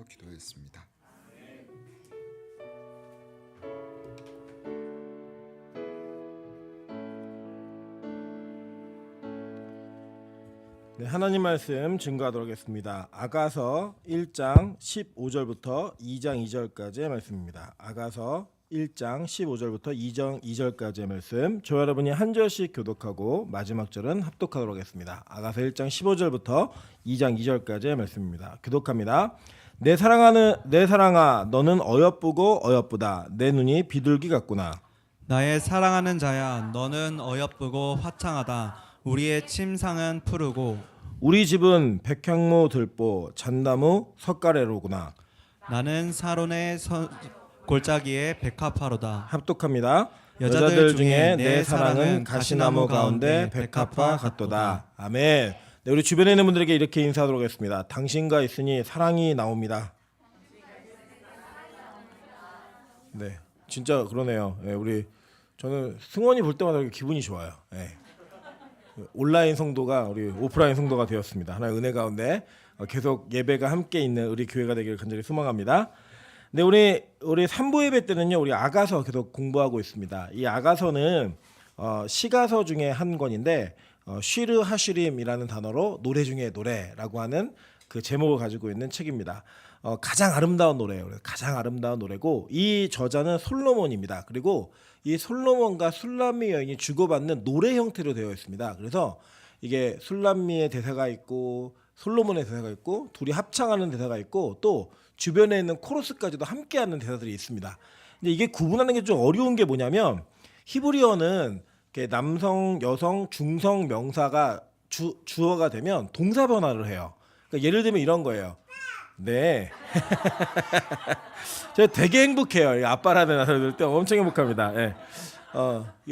기도하겠습니다. 네, 하나님 말씀 증거하도록 하겠습니다. 아가서 1장 15절부터 2장 2절까지의 말씀입니다. 아가서 1장 15절부터 2장 2절까지의 말씀, 저 여러분이 한 절씩 교독하고 마지막 절은 합독하도록 하겠습니다. 아가서 1장 15절부터 2장 2절까지의 말씀입니다. 교독합니다. 내 사랑아, 너는 어여쁘고 어여쁘다. 내 눈이 비둘기 같구나. 나의 사랑하는 자야, 너는 어여쁘고 화창하다. 우리의 침상은 푸르고 우리 집은 백향모 들보 잣나무 석가래로구나. 나는 사론의 골짜기에 백합화로다. 합독합니다. 여자들 중에 내 사랑은 가시나무 가운데 백합화 같도다. 아멘. 네, 우리 주변에 있는 분들에게 이렇게 인사하도록 하겠습니다. 당신과 있으니 사랑이 나옵니다. 네, 진짜 그러네요. 네, 저는 승원이 볼 때마다 기분이 좋아요. 네. 온라인 성도가 우리 오프라인 성도가 되었습니다. 하나의 은혜 가운데 계속 예배가 함께 있는 우리 교회가 되기를 간절히 소망합니다. 네, 우리 3부 예배 때는요, 우리 아가서 계속 공부하고 있습니다. 이 아가서는 시가서 중에 한 권인데 쉬르 하슈림이라는 단어로 노래 중에 노래라고 하는 그 제목을 가지고 있는 책입니다. 가장 아름다운 노래예요. 가장 아름다운 노래고, 이 저자는 솔로몬입니다. 그리고 이 솔로몬과 술람미 여인이 주고받는 노래 형태로 되어 있습니다. 그래서 이게 술람미의 대사가 있고 솔로몬의 대사가 있고 둘이 합창하는 대사가 있고 또 주변에 있는 코러스까지도 함께하는 대사들이 있습니다. 근데 이게 구분하는 게 좀 어려운 게 뭐냐면, 히브리어는 남성, 여성, 중성 명사가 주어가 되면 동사 변화를 해요. 그러니까 예를 들면 이런 거예요. 네. 제가 되게 행복해요. 아빠라는 나서 들을 때 엄청 행복합니다. 네.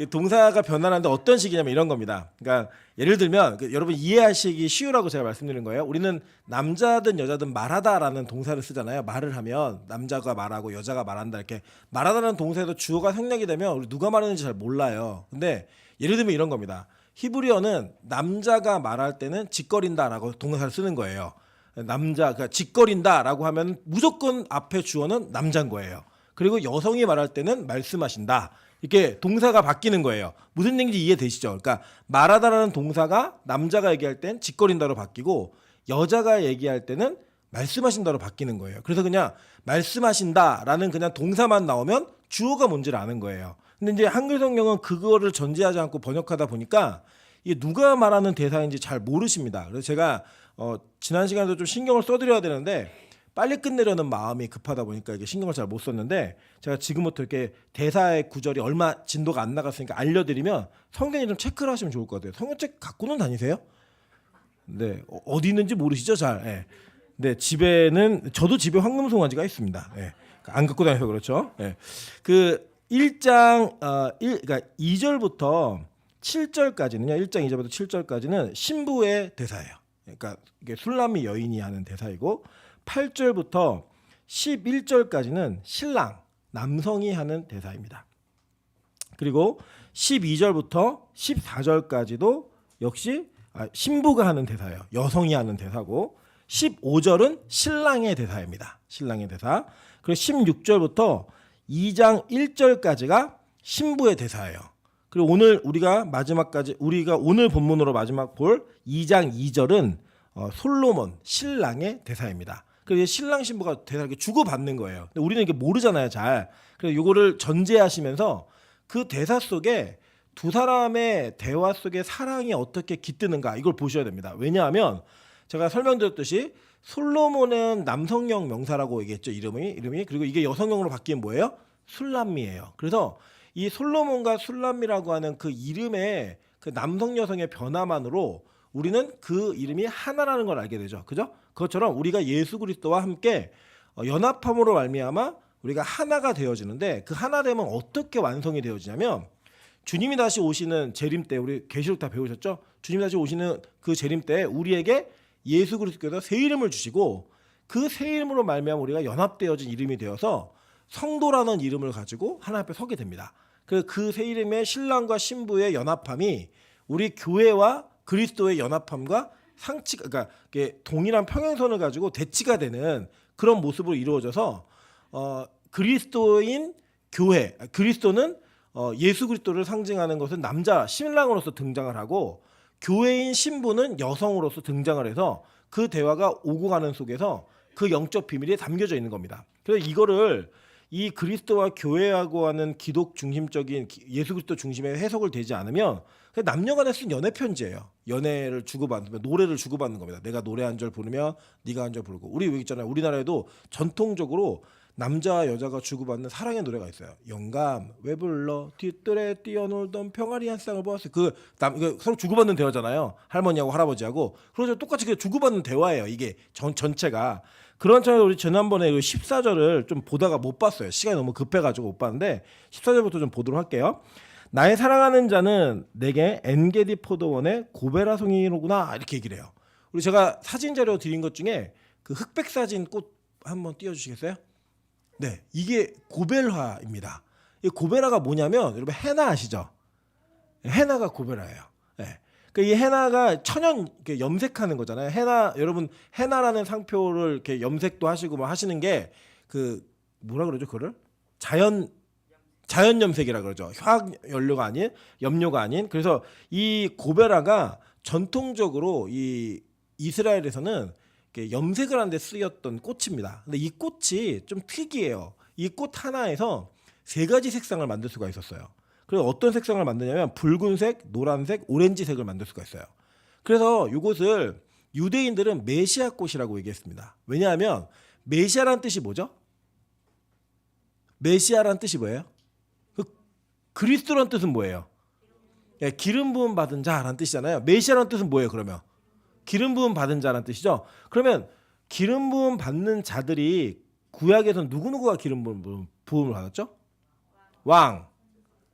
동사가 변화하는데 어떤 식이냐면 이런 겁니다. 그러니까 예를 들면 여러분 이해하시기 쉬우라고 제가 말씀드린 거예요. 우리는 남자든 여자든 말하다라는 동사를 쓰잖아요. 말을 하면 남자가 말하고 여자가 말한다, 이렇게 말하다라는 동사에도 주어가 생략이 되면 우리 누가 말하는지 잘 몰라요. 근데 예를 들면 이런 겁니다. 히브리어는 남자가 말할 때는 짓거린다라고 동사를 쓰는 거예요. 그러니까 짓거린다라고 하면 무조건 앞에 주어는 남자인 거예요. 그리고 여성이 말할 때는 말씀하신다, 이렇게 동사가 바뀌는 거예요. 무슨 얘기인지 이해되시죠? 그러니까 말하다라는 동사가 남자가 얘기할 땐 짓거린다로 바뀌고 여자가 얘기할 때는 말씀하신다로 바뀌는 거예요. 그래서 그냥 말씀하신다라는 그냥 동사만 나오면 주어가 뭔지를 아는 거예요. 근데 이제 한글 성경은 그거를 전제하지 않고 번역하다 보니까 이게 누가 말하는 대사인지 잘 모르십니다. 그래서 제가 지난 시간에도 좀 신경을 써드려야 되는데 빨리 끝내려는 마음이 급하다 보니까 이게 신경을 잘 못 썼는데, 제가 지금부터 이렇게 대사의 구절이 얼마 진도가 안 나갔으니까 알려드리면 성경에 좀 체크를 하시면 좋을 것 같아요. 성경책 갖고는 다니세요? 네, 어디 있는지 모르시죠, 잘. 네. 네, 저도 집에 황금송아지가 있습니다. 네. 안 갖고 다녀서 그렇죠. 네. 그 1장 그러니까 2절부터 7절까지는요. 1장 2절부터 7절까지는 신부의 대사예요. 그러니까 이게 술람미 여인이 하는 대사이고, 8절부터 11절까지는 신랑, 남성이 하는 대사입니다. 그리고 12절부터 14절까지도 역시 신부가 하는 대사예요. 여성이 하는 대사고, 15절은 신랑의 대사입니다. 신랑의 대사. 그리고 16절부터 2장 1절까지가 신부의 대사예요. 그리고 우리가 오늘 본문으로 마지막 볼 2장 2절은 솔로몬 신랑의 대사입니다. 그래서 신랑 신부가 대사를 주고받는 거예요. 근데 우리는 이게 모르잖아요, 잘. 그래서 이거를 전제하시면서 그 대사 속에 두 사람의 대화 속에 사랑이 어떻게 깃드는가, 이걸 보셔야 됩니다. 왜냐하면 제가 설명드렸듯이 솔로몬은 남성형 명사라고 얘기했죠, 이름이. 그리고 이게 여성형으로 바뀌면 뭐예요? 술람미예요. 그래서 이 솔로몬과 술람미라고 하는 그 이름의 그 남성 여성의 변화만으로 우리는 그 이름이 하나라는 걸 알게 되죠. 그죠? 그것처럼 우리가 예수 그리스도와 함께 연합함으로 말미암아 우리가 하나가 되어지는데, 그 하나 되면 어떻게 완성이 되어지냐면, 주님이 다시 오시는 재림 때, 우리 계시록 다 배우셨죠? 주님이 다시 오시는 그 재림 때 우리에게 예수 그리스도께서 새 이름을 주시고, 그 새 이름으로 말미암아 우리가 연합되어진 이름이 되어서 성도라는 이름을 가지고 하나님 앞에 서게 됩니다. 그 새 이름의 신랑과 신부의 연합함이 우리 교회와 그리스도의 연합함과 그러니까 동일한 평행선을 가지고 대치가 되는 그런 모습으로 이루어져서 그리스도인 교회, 그리스도는 예수 그리스도를 상징하는 것은 남자 신랑으로서 등장을 하고 교회인 신부는 여성으로서 등장을 해서 그 대화가 오고 가는 속에서 그 영적 비밀이 담겨져 있는 겁니다. 그래서 이거를 이 그리스도와 교회하고 하는 기독 중심적인 예수 그리스도 중심의 해석을 되지 않으면 그냥 남녀간에 쓴 연애 편지예요. 연애를 주고받으면 노래를 주고받는 겁니다. 내가 노래 한 절 부르면 네가 한 절 부르고 우리 여기 있잖아요. 우리나라에도 전통적으로 남자와 여자가 주고받는 사랑의 노래가 있어요. 영감 왜 불러 뒷뜰에 뛰어놀던 병아리 한 쌍을 보았어요. 서로 주고받는 대화잖아요. 할머니하고 할아버지하고. 그래서 똑같이 주고받는 대화예요. 이게 전체가. 그런 차원에서 우리 지난번에 14절을 좀 보다가 못 봤어요. 시간이 너무 급해가지고 못 봤는데 14절부터 좀 보도록 할게요. 나의 사랑하는 자는 내게 엔게디 포도원의 고베라송이로구나 이렇게 얘기를 해요. 우리 제가 사진 자료 드린 것 중에 그 흑백 사진 꽃 한번 띄워주시겠어요? 네, 이게 고벨화입니다. 이 고벨화가 뭐냐면 여러분 헤나 아시죠? 헤나가 고벨화예요. 네. 이 헤나가 천연 염색하는 거잖아요. 헤나 여러분 헤나라는 상표를 이렇게 염색도 하시고 뭐 하시는 게 그 뭐라 그러죠? 그거를 자연 염색이라 그러죠. 화학 연료가 아닌 염료가 아닌. 그래서 이 고베라가 전통적으로 이 이스라엘에서는 염색을 하는 데 쓰였던 꽃입니다. 근데 이 꽃이 좀 특이해요. 이 꽃 하나에서 3가지 색상을 만들 수가 있었어요. 그래서 어떤 색상을 만드냐면 붉은색, 노란색, 오렌지색을 만들 수가 있어요. 그래서 이것을 유대인들은 메시아 꽃이라고 얘기했습니다. 왜냐하면 메시아라는 뜻이 뭐죠? 메시아라는 뜻이 뭐예요? 그리스도라는 뜻은 뭐예요? 예, 기름 부음 받은 자라는 뜻이잖아요. 메시아라는 뜻은 뭐예요? 그러면 기름 부음 받은 자라는 뜻이죠. 그러면 기름 부음 받는 자들이 구약에서 누구누구가 기름 부음을 받았죠? 왕,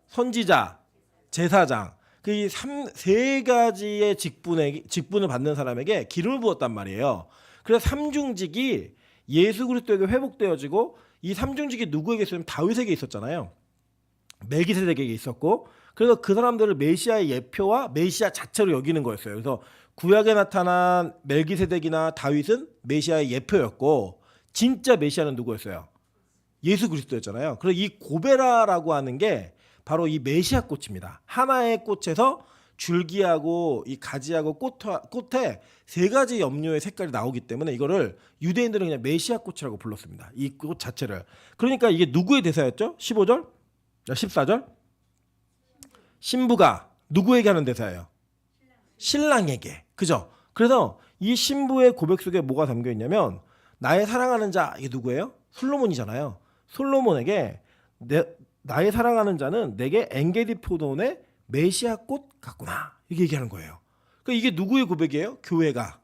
선지자, 제사장. 그 세 가지의 직분을 받는 사람에게 기름을 부었단 말이에요. 그래서 삼중직이 예수 그리스도에게 회복되어지고 이 삼중직이 누구에게 있었냐면 다윗에게 있었잖아요. 멜기세덱에게 있었고 그래서 그 사람들을 메시아의 예표와 메시아 자체로 여기는 거였어요. 그래서 구약에 나타난 멜기세덱이나 다윗은 메시아의 예표였고 진짜 메시아는 누구였어요? 예수 그리스도였잖아요. 그래서 이 고베라라고 하는 게 바로 이 메시아 꽃입니다. 하나의 꽃에서 줄기하고 이 가지하고 꽃에 3가지 염료의 색깔이 나오기 때문에 이거를 유대인들은 그냥 메시아 꽃이라고 불렀습니다. 이 꽃 자체를. 그러니까 이게 누구의 대사였죠? 15절? 14절? 신부가 누구에게 하는 대사예요? 신랑에게. 그죠? 그래서 이 신부의 고백 속에 뭐가 담겨 있냐면 나의 사랑하는 자 이게 누구예요? 솔로몬이잖아요. 솔로몬에게 나의 사랑하는 자는 내게 엔게디 포도원의 메시아 꽃 같구나 이렇게 얘기하는 거예요. 그러니까 이게 누구의 고백이에요? 교회가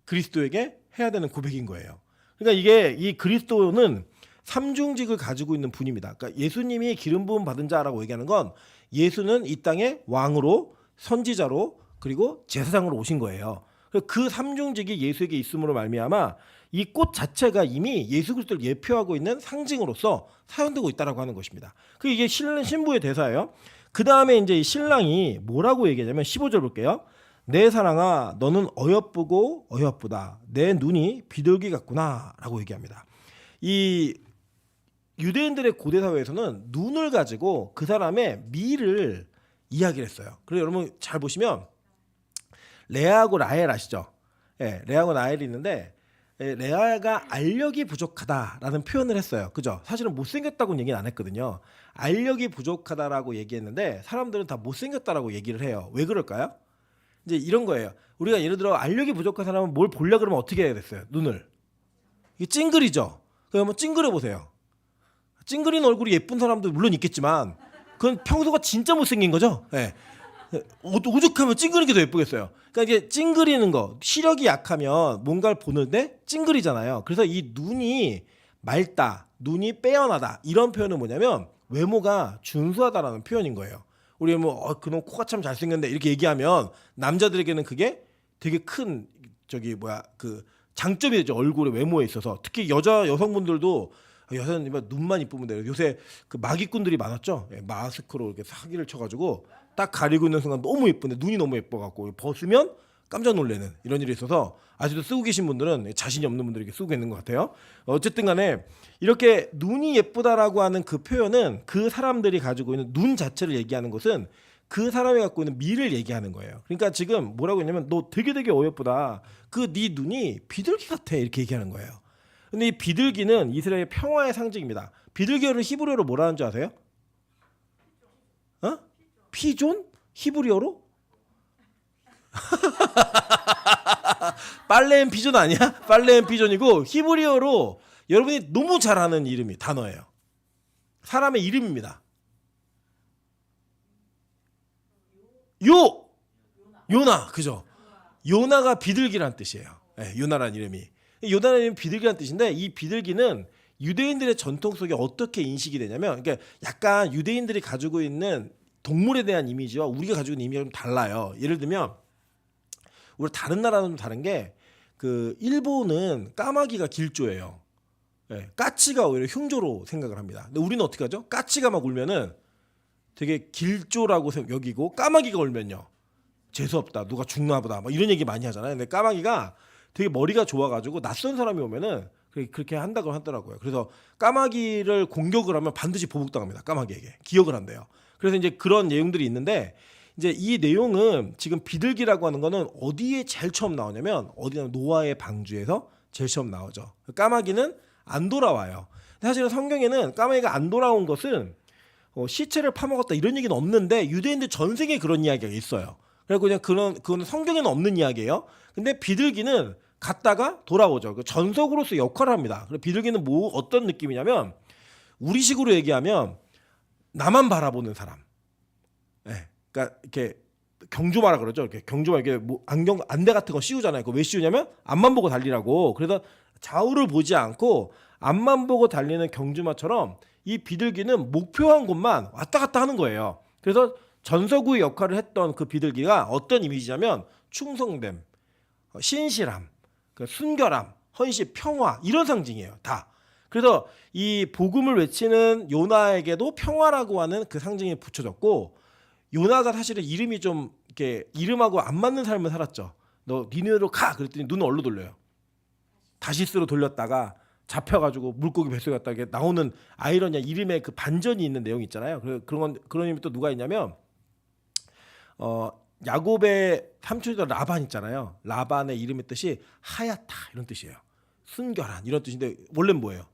그리스도에게 해야 되는 고백인 거예요. 그러니까 이게 이 그리스도는 삼중직을 가지고 있는 분입니다. 그러니까 예수님이 기름 부음 받은 자라고 얘기하는 건 예수는 이 땅에 왕으로 선지자로 그리고 제사장으로 오신 거예요. 그 삼중직이 예수에게 있음으로 말미암아 이 꽃 자체가 이미 예수 그리스도를 예표하고 있는 상징으로서 사용되고 있다라고 하는 것입니다. 그 이게 신부의 대사예요. 그 다음에 이제 신랑이 뭐라고 얘기하냐면 15절 볼게요. 내 사랑아 너는 어여쁘고 어여쁘다. 내 눈이 비둘기 같구나라고 얘기합니다. 이 유대인들의 고대 사회에서는 눈을 가지고 그 사람의 미를 이야기를 했어요. 그래서 여러분 잘 보시면 레아하고 라헬 아시죠? 예, 레아하고 라헬이 있는데 레아가 알력이 부족하다라는 표현을 했어요. 그죠? 사실은 못생겼다고는 얘기는 안 했거든요. 알력이 부족하다라고 얘기했는데 사람들은 다 못생겼다라고 얘기를 해요. 왜 그럴까요? 이제 이런 거예요. 우리가 예를 들어 알력이 부족한 사람은 뭘 보려 그러면 어떻게 해야 됐어요? 눈을. 이게 찡그리죠. 그러면 찡그려 보세요. 찡그린 얼굴이 예쁜 사람도 물론 있겠지만 그건 평소가 진짜 못생긴 거죠. 네. 오죽하면 찡그리는 게 더 예쁘겠어요. 그러니까 이게 찡그리는 거, 시력이 약하면 뭔가를 보는데 찡그리잖아요. 그래서 이 눈이 맑다, 눈이 빼어나다 이런 표현은 뭐냐면 외모가 준수하다라는 표현인 거예요. 우리 뭐 그놈 코가 참 잘생겼네 이렇게 얘기하면 남자들에게는 그게 되게 큰 그 장점이 되죠. 얼굴에 외모에 있어서. 특히 여성분들도 여자는 눈만 이쁘면 돼요. 요새 그 마기꾼들이 많았죠. 마스크로 이렇게 사기를 쳐가지고 딱 가리고 있는 순간 너무 예쁜데 눈이 너무 예뻐갖고 벗으면 깜짝 놀라는 이런 일이 있어서 아직도 쓰고 계신 분들은 자신이 없는 분들이 이렇게 쓰고 있는 것 같아요. 어쨌든 간에 이렇게 눈이 예쁘다라고 하는 그 표현은 그 사람들이 가지고 있는 눈 자체를 얘기하는 것은 그 사람이 갖고 있는 미를 얘기하는 거예요. 그러니까 지금 뭐라고 했냐면 너 되게 어여쁘다. 그 네 눈이 비둘기 같아 이렇게 얘기하는 거예요. 근데 이 비둘기는 이스라엘의 평화의 상징입니다. 비둘기어를 히브리어로 뭐라는 줄 아세요? 피존? 히브리어로? 빨래앤 피존 아니야? 빨래앤 피존이고 히브리어로 여러분이 너무 잘 아는 이름이 단어예요. 사람의 이름입니다. 요나 그죠? 요나가 비둘기란 뜻이에요. 네, 요나란 이름이. 요나라는 이름이 비둘기란 뜻인데 이 비둘기는 유대인들의 전통 속에 어떻게 인식이 되냐면 그러니까 약간 유대인들이 가지고 있는 동물에 대한 이미지와 우리가 가지고 있는 이미지가 좀 달라요. 예를 들면 우리 다른 나라는 좀 다른 게 그 일본은 까마귀가 길조예요. 네, 까치가 오히려 흉조로 생각을 합니다. 근데 우리는 어떻게 하죠? 까치가 막 울면은 되게 길조라고 여기고 까마귀가 울면요 재수없다 누가 죽나 보다 막 이런 얘기 많이 하잖아요. 근데 까마귀가 되게 머리가 좋아가지고 낯선 사람이 오면은 그렇게 한다고 하더라고요. 그래서 까마귀를 공격을 하면 반드시 보복당합니다. 까마귀에게 기억을 한대요. 그래서 이제 그런 내용들이 있는데 이제 이 내용은 지금 비둘기라고 하는 거는 어디에 제일 처음 나오냐면 어디냐면 노아의 방주에서 제일 처음 나오죠. 까마귀는 안 돌아와요. 사실은 성경에는 까마귀가 안 돌아온 것은 시체를 파먹었다 이런 얘기는 없는데 유대인들 전생에 그런 이야기가 있어요. 그래서 그냥 그건 성경에는 없는 이야기예요. 근데 비둘기는 갔다가 돌아오죠. 그 전속으로서 역할을 합니다. 그래서 비둘기는 어떤 느낌이냐면 우리식으로 얘기하면 나만 바라보는 사람. 네. 그러니까 이렇게 경주마라 그러죠. 이렇게 경주마 이게 뭐 안대 같은 거 씌우잖아요. 그거 왜 씌우냐면 앞만 보고 달리라고. 그래서 좌우를 보지 않고 앞만 보고 달리는 경주마처럼 이 비둘기는 목표한 곳만 왔다 갔다 하는 거예요. 그래서 전서구의 역할을 했던 그 비둘기가 어떤 이미지냐면 충성됨, 신실함, 순결함, 헌신, 평화 이런 상징이에요. 다. 그래서 이 복음을 외치는 요나에게도 평화라고 하는 그 상징이 붙여졌고 요나가 사실은 이름이 좀 이렇게 이름하고 안 맞는 삶을 살았죠. 너 니네로 가 그랬더니 눈을 얼로 돌려요. 다시스로 돌렸다가 잡혀가지고 물고기 뱃속에 갔다 이게 나오는 아이러니아 이름에 그 반전이 있는 내용이 있잖아요. 그런 의미 또 누가 있냐면 야곱의 삼촌이던 라반 있잖아요. 라반의 이름의 뜻이 하얗다 이런 뜻이에요. 순결한 이런 뜻인데 원래는 뭐예요?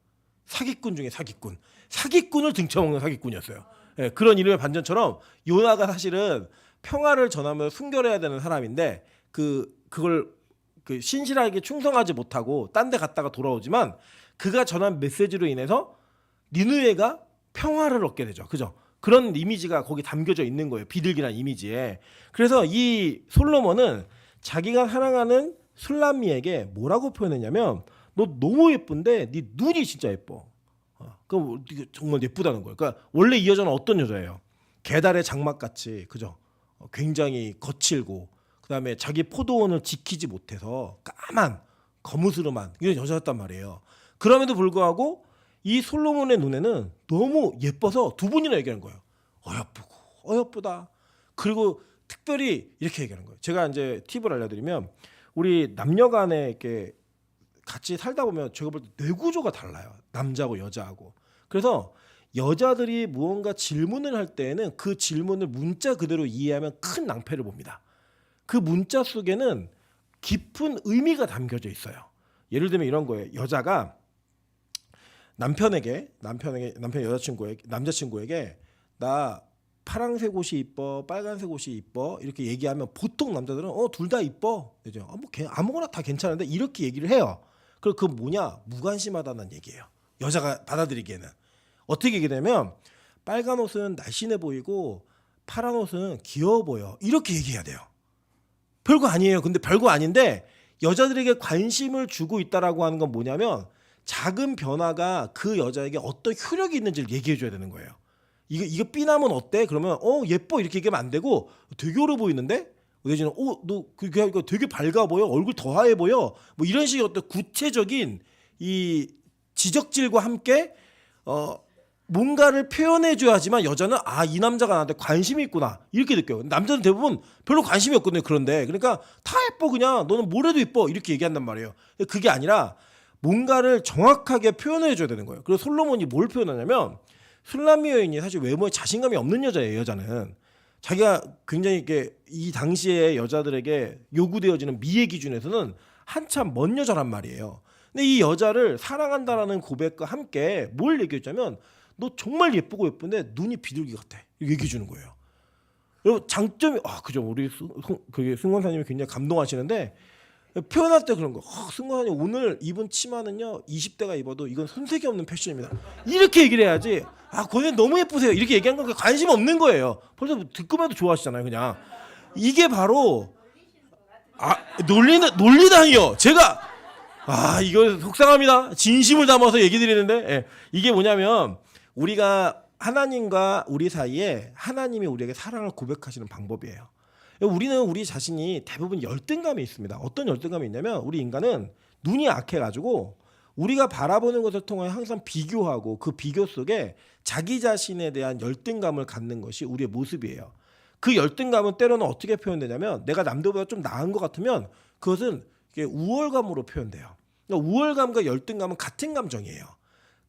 사기꾼 중에 사기꾼. 사기꾼을 등쳐먹는 사기꾼이었어요. 네, 그런 이름의 반전처럼 요나가 사실은 평화를 전하며 순결해야 되는 사람인데 그걸 신실하게 충성하지 못하고 딴 데 갔다가 돌아오지만 그가 전한 메시지로 인해서 니느웨가 평화를 얻게 되죠. 그죠? 그런 이미지가 거기 담겨져 있는 거예요. 비둘기란 이미지에. 그래서 이 솔로몬은 자기가 사랑하는 술람미에게 뭐라고 표현했냐면 너 너무 예쁜데 네 눈이 진짜 예뻐. 그럼 정말 예쁘다는 거예요. 그러니까 원래 이 여자는 어떤 여자예요? 계달의 장막같이 그죠? 굉장히 거칠고 그다음에 자기 포도원을 지키지 못해서 까만 거무스름한 이런 여자였단 말이에요. 그럼에도 불구하고 이 솔로몬의 눈에는 너무 예뻐서 두 번이나 얘기하는 거예요. 어여쁘고 어여쁘다. 그리고 특별히 이렇게 얘기하는 거예요. 제가 이제 팁을 알려드리면 우리 남녀간에 이렇게 같이 살다 보면 제가 볼 때 뇌구조가 달라요. 남자하고 여자하고. 그래서 여자들이 무언가 질문을 할 때에는 그 질문을 문자 그대로 이해하면 큰 낭패를 봅니다. 그 문자 속에는 깊은 의미가 담겨져 있어요. 예를 들면 이런 거예요. 여자가 남편의 남자친구에게 나 파란색 옷이 이뻐, 빨간색 옷이 이뻐 이렇게 얘기하면 보통 남자들은 둘 다 이뻐, 그죠? 아무거나 다 괜찮은데 이렇게 얘기를 해요. 그리고 그 뭐냐 무관심하다는 얘기예요. 여자가 받아들이기에는 어떻게 얘기되면 빨간 옷은 날씬해 보이고 파란 옷은 귀여워 보여 이렇게 얘기해야 돼요. 별거 아니에요. 근데 별거 아닌데 여자들에게 관심을 주고 있다라고 하는 건 뭐냐면 작은 변화가 그 여자에게 어떤 효력이 있는지를 얘기해 줘야 되는 거예요. 이거 삐나면 어때? 그러면 예뻐 이렇게 얘기하면 안 되고 되게 어려 보이는데 내지는 너 그거 되게 밝아 보여, 얼굴 더 하얘 보여, 뭐 이런 식의 어떤 구체적인 이 지적질과 함께 뭔가를 표현해줘야지만 여자는 아, 이 남자가 나한테 관심이 있구나 이렇게 느껴요. 남자는 대부분 별로 관심이 없거든요. 그런데 그러니까 다 예뻐 그냥 너는 뭐래도 예뻐 이렇게 얘기한단 말이에요. 그게 아니라 뭔가를 정확하게 표현해줘야 되는 거예요. 그래서 솔로몬이 뭘 표현하냐면 술람미 여인이 사실 외모에 자신감이 없는 여자예요. 여자는 자기가 굉장히 이렇게 이 당시에 여자들에게 요구되어지는 미의 기준에서는 한참 먼 여자란 말이에요. 근데 이 여자를 사랑한다라는 고백과 함께 뭘 얘기했냐면 너 정말 예쁘고 예쁜데 눈이 비둘기 같아. 이렇게 얘기해 주는 거예요. 여러분 장점이 그죠. 우리 그게 승권사님이 굉장히 감동하시는데 표현할 때 그런 거. 승권사님 오늘 입은 치마는요 20대가 입어도 이건 손색이 없는 패션입니다. 이렇게 얘기를 해야지. 권님 너무 예쁘세요. 이렇게 얘기한 건 관심 없는 거예요. 벌써 듣기만 해도 좋아하시잖아요. 그냥 이게 바로 논리다니요. 제가 이거 속상합니다. 진심을 담아서 얘기 드리는데 이게 뭐냐면 우리가 하나님과 우리 사이에 하나님이 우리에게 사랑을 고백하시는 방법이에요. 우리는 우리 자신이 대부분 열등감이 있습니다. 어떤 열등감이 있냐면 우리 인간은 눈이 약해가지고 우리가 바라보는 것을 통해 항상 비교하고 그 비교 속에 자기 자신에 대한 열등감을 갖는 것이 우리의 모습이에요. 그 열등감은 때로는 어떻게 표현되냐면 내가 남들보다 좀 나은 것 같으면 그것은 우월감으로 표현돼요. 그러니까 우월감과 열등감은 같은 감정이에요.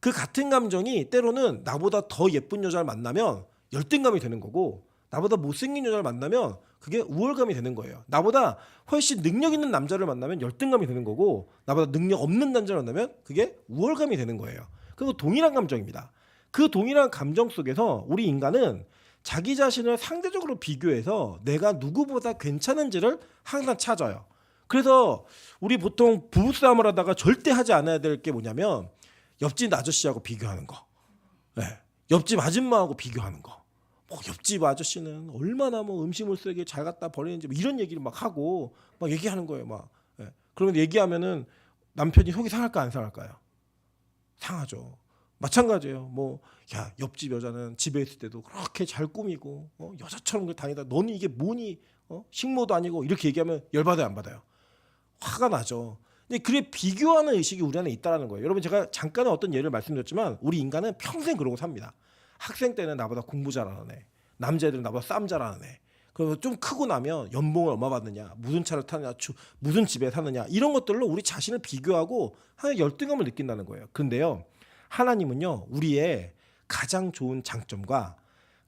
그 같은 감정이 때로는 나보다 더 예쁜 여자를 만나면 열등감이 되는 거고 나보다 못생긴 여자를 만나면 그게 우월감이 되는 거예요. 나보다 훨씬 능력 있는 남자를 만나면 열등감이 되는 거고 나보다 능력 없는 남자를 만나면 그게 우월감이 되는 거예요. 그리고 동일한 감정입니다. 그 동일한 감정 속에서 우리 인간은 자기 자신을 상대적으로 비교해서 내가 누구보다 괜찮은지를 항상 찾아요. 그래서 우리 보통 부부싸움을 하다가 절대 하지 않아야 될 게 뭐냐면 옆집 아저씨하고 비교하는 거. 옆집 아줌마하고 비교하는 거. 옆집 아저씨는 얼마나 음식물 쓰레기 잘 갖다 버리는지 이런 얘기를 막 하고 막 얘기하는 거예요. 그러면 얘기하면은 남편이 속이 상할까 안 상할까요? 상하죠. 마찬가지예요. 옆집 여자는 집에 있을 때도 그렇게 잘 꾸미고 여자처럼 다니다. 너는 이게 뭐니? 식모도 아니고 이렇게 얘기하면 열받아요, 안 받아요? 화가 나죠. 근데 그래 비교하는 의식이 우리 안에 있다라는 거예요. 여러분 제가 잠깐 어떤 예를 말씀드렸지만 우리 인간은 평생 그러고 삽니다. 학생 때는 나보다 공부 잘하는 애, 남자애들은 나보다 싸움 잘하는 애. 그러면 좀 크고 나면 연봉을 얼마 받느냐, 무슨 차를 타느냐, 무슨 집에 사느냐 이런 것들로 우리 자신을 비교하고 하나의 열등감을 느낀다는 거예요. 그런데요, 하나님은요 우리의 가장 좋은 장점과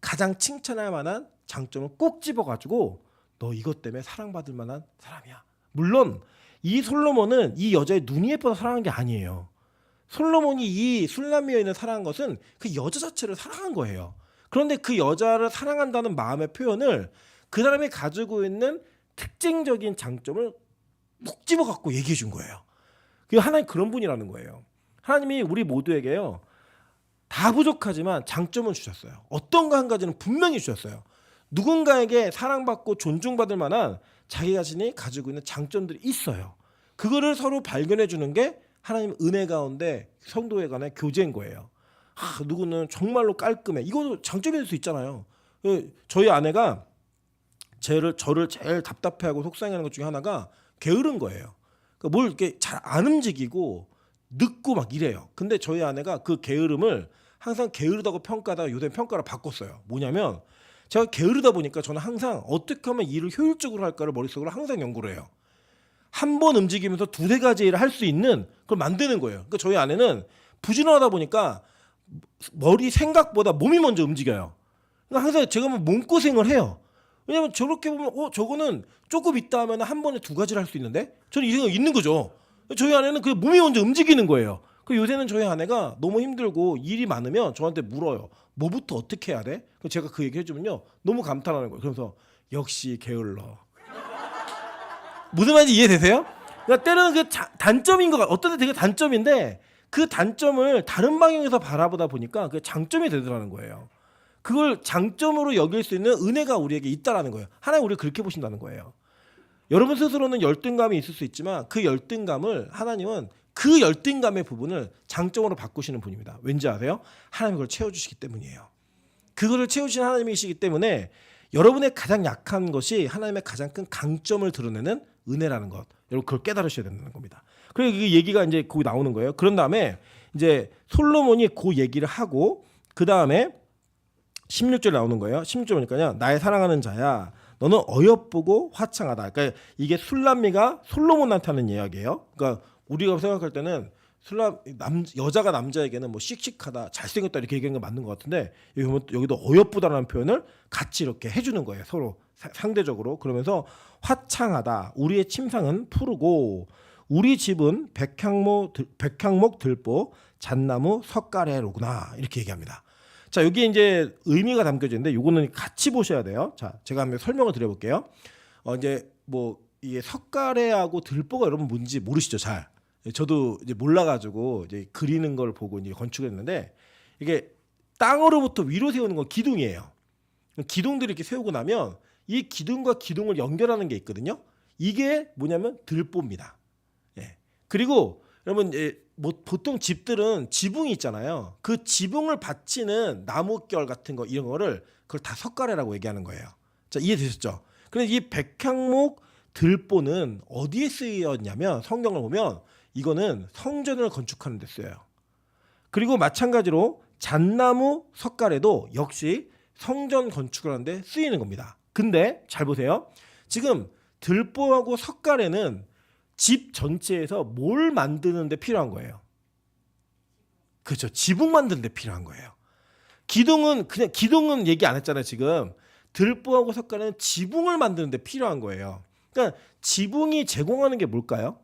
가장 칭찬할 만한 장점을 꼭 집어가지고 너 이것 때문에 사랑받을 만한 사람이야. 물론 이 솔로몬은 이 여자의 눈이 예뻐서 사랑한 게 아니에요. 솔로몬이 이 술람미 여인을 사랑한 것은 그 여자 자체를 사랑한 거예요. 그런데 그 여자를 사랑한다는 마음의 표현을 그 사람이 가지고 있는 특징적인 장점을 푹 집어갖고 얘기해 준 거예요. 그 하나님 그런 분이라는 거예요. 하나님이 우리 모두에게요 다 부족하지만 장점은 주셨어요. 어떤 거 한 가지는 분명히 주셨어요. 누군가에게 사랑받고 존중받을 만한 자기 자신이 가지고 있는 장점들이 있어요. 그거를 서로 발견해 주는 게 하나님 은혜 가운데 성도에 관한 교제인 거예요. 누구는 정말로 깔끔해. 이것도 장점이 될 수 있잖아요. 저희 아내가 저를 제일 답답해하고 속상해하는 것 중에 하나가 게으른 거예요. 그러니까 뭘 이렇게 잘 안 움직이고 늦고 막 이래요. 근데 저희 아내가 그 게으름을 항상 게으르다고 평가하다가 요새 평가를 바꿨어요. 뭐냐면 제가 게으르다 보니까 저는 항상 어떻게 하면 일을 효율적으로 할까를 머릿속으로 항상 연구를 해요. 한 번 움직이면서 두세 가지 일을 할 수 있는 걸 만드는 거예요. 그러니까 저희 아내는 부지런하다 보니까 머리 생각보다 몸이 먼저 움직여요. 그러니까 항상 제가 몸고생을 해요. 왜냐면 저렇게 보면 저거는 조금 있다 하면 한 번에 두 가지를 할 수 있는데 저는 이 생각이 있는 거죠. 저희 아내는 그 몸이 먼저 움직이는 거예요. 그 요새는 저희 아내가 너무 힘들고 일이 많으면 저한테 물어요. 뭐부터 어떻게 해야 돼? 제가 그 얘기 해주면요 너무 감탄하는 거예요. 그래서 역시 게을러. 무슨 말인지 이해되세요? 그러니까 때로는 그 단점인 것 어떤 때 되게 단점인데 그 단점을 다른 방향에서 바라보다 보니까 그 장점이 되더라는 거예요. 그걸 장점으로 여길 수 있는 은혜가 우리에게 있다라는 거예요. 하나님 우리를 그렇게 보신다는 거예요. 여러분 스스로는 열등감이 있을 수 있지만 그 열등감을 하나님은 그 열등감의 부분을 장점으로 바꾸시는 분입니다. 왠지 아세요? 하나님이 그걸 채워주시기 때문이에요. 그거를 채우시는 하나님이시기 때문에 여러분의 가장 약한 것이 하나님의 가장 큰 강점을 드러내는 은혜라는 것. 여러분 그걸 깨달으셔야 된다는 겁니다. 그래서 이 얘기가 이제 거기 나오는 거예요. 그런 다음에 이제 솔로몬이 그 얘기를 하고 그 다음에 16절에 나오는 거예요. 16절 보니까요. 나의 사랑하는 자야 너는 어여쁘고 화창하다. 그러니까 이게 술람미가 솔로몬한테 하는 이야기예요. 그러니까 우리가 생각할 때는 여자가 남자에게는 뭐 씩씩하다, 잘생겼다 이렇게 얘기하는 게 맞는 것 같은데 여기 보면 여기도 어여쁘다라는 표현을 같이 이렇게 해주는 거예요. 서로 상대적으로. 그러면서 화창하다. 우리의 침상은 푸르고 우리 집은 백향목 들보 잣나무 석가래로구나 이렇게 얘기합니다. 자, 여기 이제 의미가 담겨져 있는데 요거는 같이 보셔야 돼요. 자, 제가 한번 설명을 드려볼게요. 이제 뭐 이게 석가래하고 들보가 여러분 뭔지 모르시죠, 잘. 저도 이제 몰라가지고 이제 그리는 걸 보고 이제 건축했는데 이게 땅으로부터 위로 세우는 건 기둥이에요. 기둥들을 이렇게 세우고 나면 이 기둥과 기둥을 연결하는 게 있거든요. 이게 뭐냐면 들보입니다. 예. 그리고 여러분 뭐 보통 집들은 지붕이 있잖아요. 그 지붕을 받치는 나무결 같은 거 이런 거를 그걸 다 석가래라고 얘기하는 거예요. 자, 이해되셨죠? 그래서 이 백향목 들보는 어디에 쓰였냐면 성경을 보면 이거는 성전을 건축하는 데 쓰여요. 그리고 마찬가지로 잣나무 석가래도 역시 성전 건축을 하는데 쓰이는 겁니다. 근데 잘 보세요. 지금 들보하고 석가래는 집 전체에서 뭘 만드는 데 필요한 거예요. 그렇죠. 지붕 만드는 데 필요한 거예요. 기둥은 얘기 안 했잖아요, 지금. 들보하고 석가래는 지붕을 만드는 데 필요한 거예요. 그러니까 지붕이 제공하는 게 뭘까요?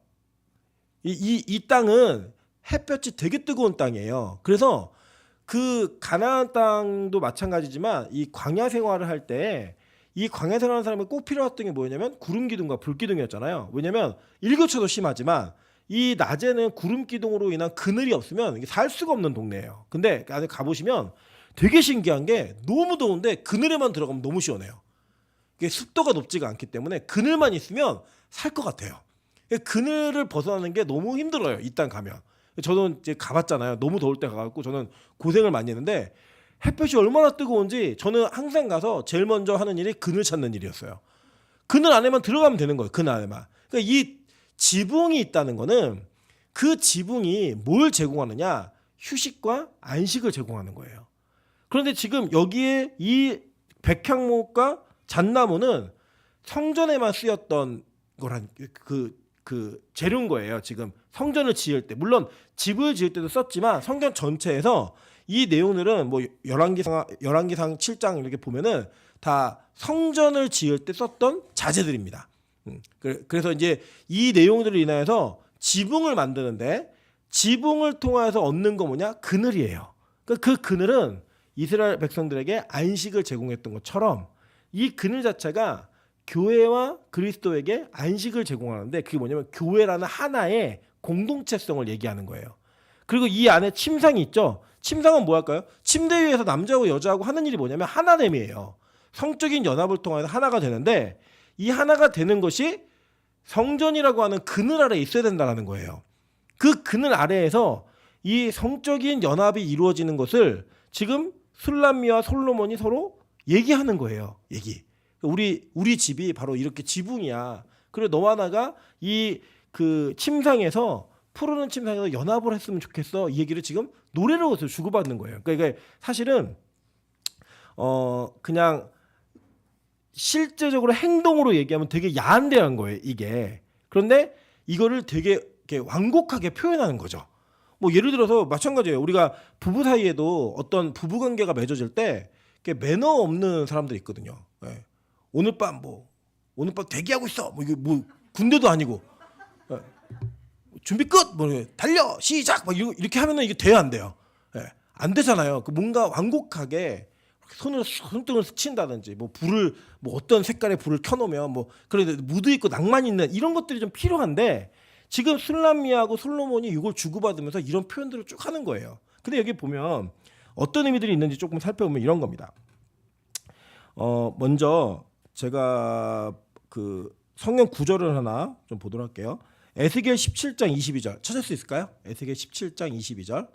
이 땅은 햇볕이 되게 뜨거운 땅이에요. 그래서 그 가나안 땅도 마찬가지지만 이 광야 생활을 할 때 이 광야 생활하는 사람이 꼭 필요했던 게 뭐냐면 구름 기둥과 불 기둥이었잖아요. 왜냐면 일교차도 심하지만 이 낮에는 구름 기둥으로 인한 그늘이 없으면 이게 살 수가 없는 동네예요. 근데 안에 가보시면 되게 신기한 게 너무 더운데 그늘에만 들어가면 너무 시원해요. 이게 습도가 높지가 않기 때문에 그늘만 있으면 살 것 같아요. 그늘을 벗어나는 게 너무 힘들어요. 이 땅 가면. 저는 이제 가봤잖아요. 너무 더울 때 가갖고 저는 고생을 많이 했는데 햇볕이 얼마나 뜨거운지 저는 항상 가서 제일 먼저 하는 일이 그늘 찾는 일이었어요. 그늘 안에만 들어가면 되는 거예요. 그늘 안에만. 그러니까 이 지붕이 있다는 거는 그 지붕이 뭘 제공하느냐? 휴식과 안식을 제공하는 거예요. 그런데 지금 여기에 이 백향목과 잣나무는 성전에만 쓰였던 거란 그 재료인 거예요. 지금 성전을 지을 때 물론 집을 지을 때도 썼지만 성전 전체에서 이 내용들은 뭐 열왕기상 7장 이렇게 보면은 다 성전을 지을 때 썼던 자재들입니다. 그래서 이제 이 내용들을 인하여서 지붕을 만드는데 지붕을 통해서 얻는 거 뭐냐? 그늘이에요. 그 그늘은 이스라엘 백성들에게 안식을 제공했던 것처럼 이 그늘 자체가 교회와 그리스도에게 안식을 제공하는데 그게 뭐냐면 교회라는 하나의 공동체성을 얘기하는 거예요. 그리고 이 안에 침상이 있죠. 침상은 뭐 할까요? 침대 위에서 남자하고 여자하고 하는 일이 뭐냐면 하나됨이에요. 성적인 연합을 통해서 하나가 되는데 이 하나가 되는 것이 성전이라고 하는 그늘 아래에 있어야 된다는 거예요. 그 그늘 아래에서 이 성적인 연합이 이루어지는 것을 지금 술람미와 솔로몬이 서로 얘기하는 거예요. 우리 집이 바로 이렇게 지붕이야. 그리고 너와 나가 이 그 침상에서 푸르는 침상에서 연합을 했으면 좋겠어. 이 얘기를 지금 노래로 주고받는 거예요. 그러니까 이게 사실은 그냥 실제적으로 행동으로 얘기하면 되게 야한데한 거예요. 이게. 그런데 이거를 되게 이렇게 완곡하게 표현하는 거죠. 뭐 예를 들어서 마찬가지예요. 우리가 부부 사이에도 어떤 부부 관계가 맺어질 때 매너 없는 사람들이 있거든요. 네. 오늘 밤 대기하고 있어. 뭐 이게 뭐 군대도 아니고 준비 끝. 뭐 달려 시작. 막 이렇게 하면은 이게 돼야 안 돼요. 네. 안 되잖아요. 뭔가 완곡하게 손등을 스친다든지 뭐 불을 뭐 어떤 색깔의 불을 켜놓으면 뭐 그래 무드 있고 낭만 있는 이런 것들이 좀 필요한데 지금 술람미하고 솔로몬이 이걸 주고받으면서 이런 표현들을 쭉 하는 거예요. 근데 여기 보면 어떤 의미들이 있는지 조금 살펴보면 이런 겁니다. 먼저 제가 그 성경 구절을 하나 좀 보도록 할게요. 에스겔 17장 22절 찾을 수 있을까요? 에스겔 17장 22절.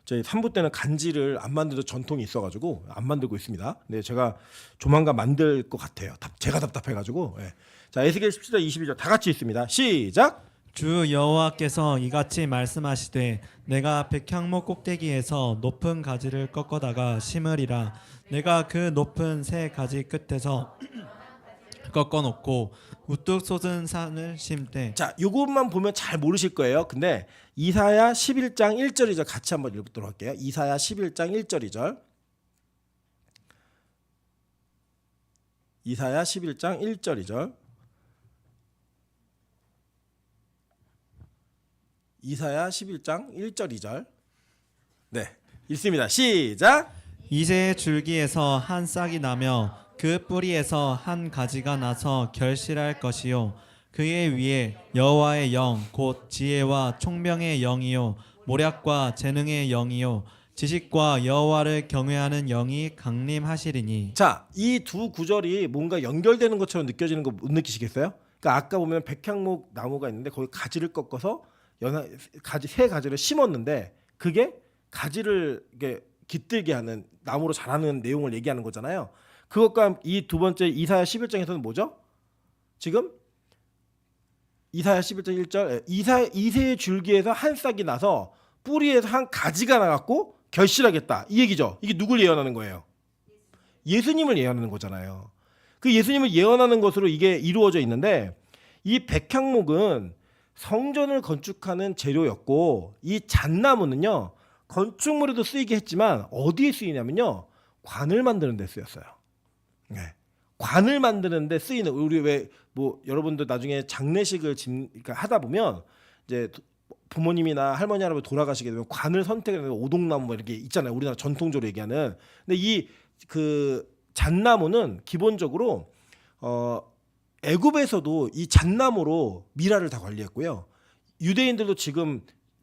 저희 3부 때는 간지를 안 만들던 전통이 있어가지고 안 만들고 있습니다. 근데 제가 조만간 만들 것 같아요. 제가 답답해가지고. 네. 자, 에스겔 17장 22절 다 같이 있습니다. 시작. 주 여호와께서 이같이 말씀하시되 내가 백향목 꼭대기에서 높은 가지를 꺾어다가 심으리라. 내가 그 높은 새 가지 끝에서 꺾어 놓고 우뚝 솟은 산을 심되. 자, 요것만 보면 잘 모르실 거예요. 근데 이사야 11장 1절이죠. 같이 한번 읽도록 할게요. 이사야 11장 1절이죠. 이사야 11장 1절이죠. 이사야 11장 1절 2절. 네, 읽습니다. 시작. 이새의 줄기에서 한 싹이 나며 그 뿌리에서 한 가지가 나서 결실할 것이요 그의 위에 여호와의 영 곧 지혜와 총명의 영이요 모략과 재능의 영이요 지식과 여호와를 경외하는 영이 강림하시리니. 자, 이 두 구절이 뭔가 연결되는 것처럼 느껴지는 거 못 느끼시겠어요? 그러니까 아까 보면 백향목 나무가 있는데 거기 가지를 꺾어서 새 가지를 심었는데 그게 가지를 이게 깃들게 하는 나무로 자라는 내용을 얘기하는 거잖아요. 그것과 이 두 번째 이사야 11장에서는 뭐죠? 지금 이사야 11장 1절 이새의 줄기에서 한 싹이 나서 뿌리에서 한 가지가 나갖고 결실하겠다 이 얘기죠. 이게 누굴 예언하는 거예요? 예수님을 예언하는 거잖아요. 그 예수님을 예언하는 것으로 이게 이루어져 있는데 이 백향목은 성전을 건축하는 재료였고 이 잣나무는요 건축물에도 쓰이게 했지만 어디에 쓰이냐면요 관을 만드는 데 쓰였어요. 네. 관을 만드는 데 쓰이는 우리 왜 뭐 여러분들 나중에 장례식을 그러니까 하다 보면 이제 부모님이나 할머니 할아버지 돌아가시게 되면 관을 선택해서 오동나무 뭐 이렇게 있잖아요. 우리나라 전통적으로 얘기하는. 근데 이 그 잣나무는 기본적으로 애굽에서도 이 잣나무로 미라를 다 관리했고요. 유대인들도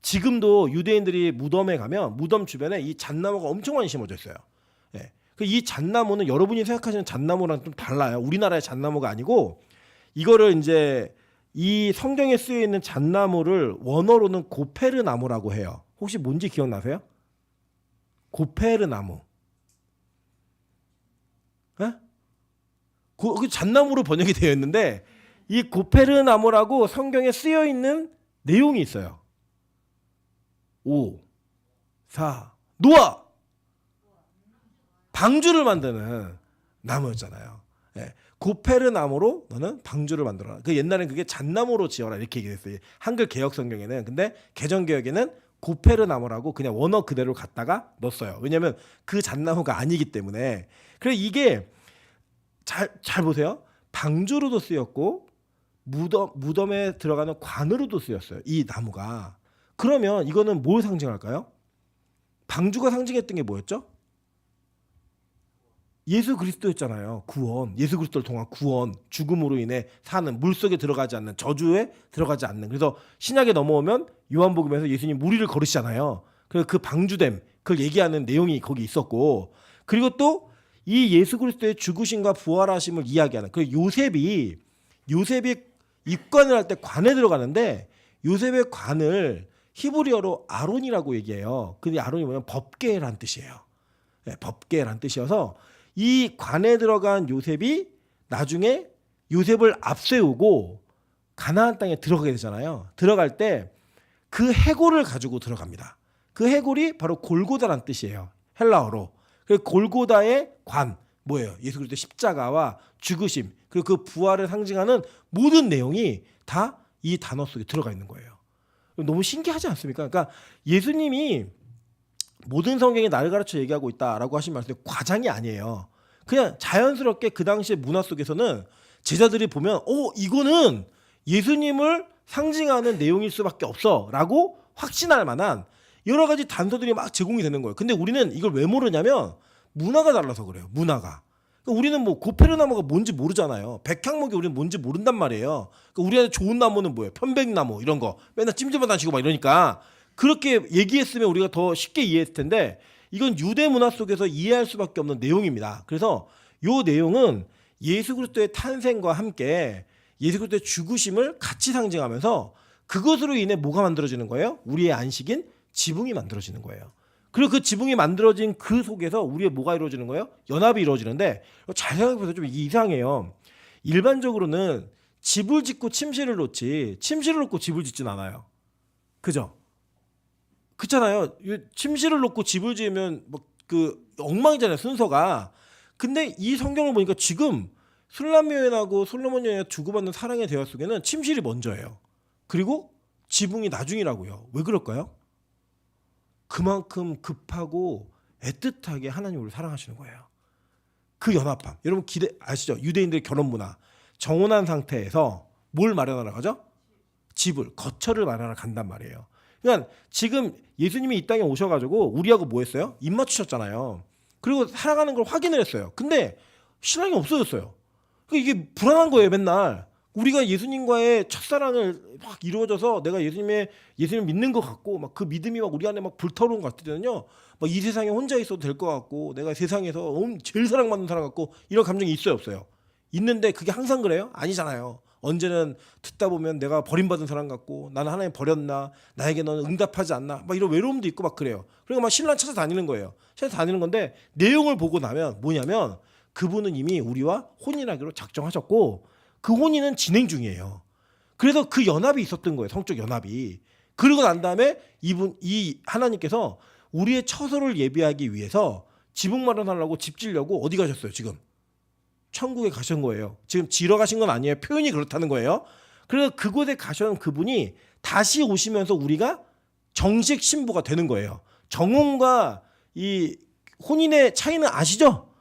지금도 유대인들이 무덤에 가면 무덤 주변에 이 잣나무가 엄청 많이 심어져 있어요. 예. 이 잣나무는 여러분이 생각하시는 잣나무랑 좀 달라요. 우리나라의 잣나무가 아니고 이거를 이제 이 성경에 쓰여 있는 잣나무를 원어로는 고페르 나무라고 해요. 혹시 뭔지 기억나세요? 고페르 나무. 예? 그 잣나무로 번역이 되어 있는데 이 고페르 나무라고 성경에 쓰여 있는 내용이 있어요. 5, 4, 노아 방주를 만드는 나무였잖아요. 예. 고페르 나무로 너는 방주를 만들어라. 그 옛날엔 그게 잣나무로 지어라 이렇게 얘기했어요. 한글 개역 성경에는. 근데 개정 개역에는 고페르 나무라고 그냥 원어 그대로 갖다가 넣었어요. 왜냐하면 그 잣나무가 아니기 때문에. 그래서 이게 잘 보세요. 방주로도 쓰였고 무덤에 들어가는 관으로도 쓰였어요. 이 나무가. 그러면 이거는 뭘 상징할까요? 방주가 상징했던 게 뭐였죠? 예수 그리스도였잖아요. 구원. 예수 그리스도를 통한 구원. 죽음으로 인해 사는 물속에 들어가지 않는 저주에 들어가지 않는. 그래서 신약에 넘어오면 요한복음에서 예수님 무리를 걸으시잖아요. 그래서 그 방주됨 그걸 얘기하는 내용이 거기 있었고 그리고 또 이 예수 그리스도의 죽으심과 부활하심을 이야기하는 그 요셉이 입관을 할 때 관에 들어가는데 요셉의 관을 히브리어로 아론이라고 얘기해요. 근데 아론이 뭐냐면 법궤란 뜻이에요. 네, 법궤란 뜻이어서 이 관에 들어간 요셉이 나중에 요셉을 앞세우고 가나안 땅에 들어가게 되잖아요. 들어갈 때 그 해골을 가지고 들어갑니다. 그 해골이 바로 골고다란 뜻이에요. 헬라어로. 그 골고다의 관 뭐예요? 예수 그리스도의 십자가와 죽으심 그리고 그 부활을 상징하는 모든 내용이 다 이 단어 속에 들어가 있는 거예요. 너무 신기하지 않습니까? 그러니까 예수님이 모든 성경이 나를 가르쳐 얘기하고 있다라고 하신 말씀이 과장이 아니에요. 그냥 자연스럽게 그 당시의 문화 속에서는 제자들이 보면 이거는 예수님을 상징하는 내용일 수밖에 없어라고 확신할 만한 여러 가지 단서들이 막 제공이 되는 거예요. 근데 우리는 이걸 왜 모르냐면 문화가 달라서 그래요. 문화가. 그러니까 우리는 뭐 고페르 나무가 뭔지 모르잖아요. 백향목이 우리는 뭔지 모른단 말이에요. 그러니까 우리한테 좋은 나무는 뭐예요? 편백나무 이런 거 맨날 찜질만 다니고 막 이러니까 그렇게 얘기했으면 우리가 더 쉽게 이해했을 텐데 이건 유대 문화 속에서 이해할 수밖에 없는 내용입니다. 그래서 이 내용은 예수 그리스도의 탄생과 함께 예수 그리스도의 죽으심을 같이 상징하면서 그것으로 인해 뭐가 만들어지는 거예요? 우리의 안식인 지붕이 만들어지는 거예요. 그리고 그 지붕이 만들어진 그 속에서 우리의 뭐가 이루어지는 거예요? 연합이 이루어지는데 잘 생각해보세요. 좀 이상해요. 일반적으로는 집을 짓고 침실을 놓지 침실을 놓고 집을 짓진 않아요. 그죠? 그렇잖아요. 침실을 놓고 집을 지으면 뭐 그 엉망이잖아요, 순서가. 근데 이 성경을 보니까 지금 술람 여인하고 솔로몬 여인이 주고받는 사랑의 대화 속에는 침실이 먼저예요. 그리고 지붕이 나중이라고요. 왜 그럴까요? 그만큼 급하고 애틋하게 하나님 우리를 사랑하시는 거예요. 그 연합함. 여러분 아시죠? 유대인들의 결혼 문화. 정혼한 상태에서 뭘 마련하러 가죠? 집을, 거처를 마련하러 간단 말이에요. 그러니까 지금 예수님이 이 땅에 오셔가지고 우리하고 뭐 했어요? 입 맞추셨잖아요. 그리고 사랑하는 걸 확인을 했어요. 근데 신랑이 없어졌어요. 그러니까 이게 불안한 거예요, 맨날. 우리가 예수님과의 첫사랑을 막 이루어져서 내가 예수님을 믿는 것 같고 막 그 믿음이 막 우리 안에 막 불타오르는 것 같을 때는요, 막 이 세상에 혼자 있어도 될 것 같고 내가 세상에서 제일 사랑받는 사람 같고 이런 감정이 있어요, 없어요? 있는데 그게 항상 그래요? 아니잖아요. 언제는 듣다 보면 내가 버림받은 사람 같고 나는 하나님 버렸나, 나에게 너는 응답하지 않나, 막 이런 외로움도 있고 막 그래요. 그러니까 막 신랑 찾아다니는 거예요. 찾아다니는 건데 내용을 보고 나면 뭐냐면 그분은 이미 우리와 혼인하기로 작정하셨고 그 혼인은 진행 중이에요. 그래서 그 연합이 있었던 거예요. 성적 연합이. 그러고 난 다음에 이 하나님께서 우리의 처소를 예비하기 위해서 지붕 마련하려고 집 지려고 어디 가셨어요, 지금? 천국에 가신 거예요. 지금 지러 가신 건 아니에요. 표현이 그렇다는 거예요. 그래서 그곳에 가신 그분이 다시 오시면서 우리가 정식 신부가 되는 거예요. 정혼과 이 혼인의 차이는 아시죠?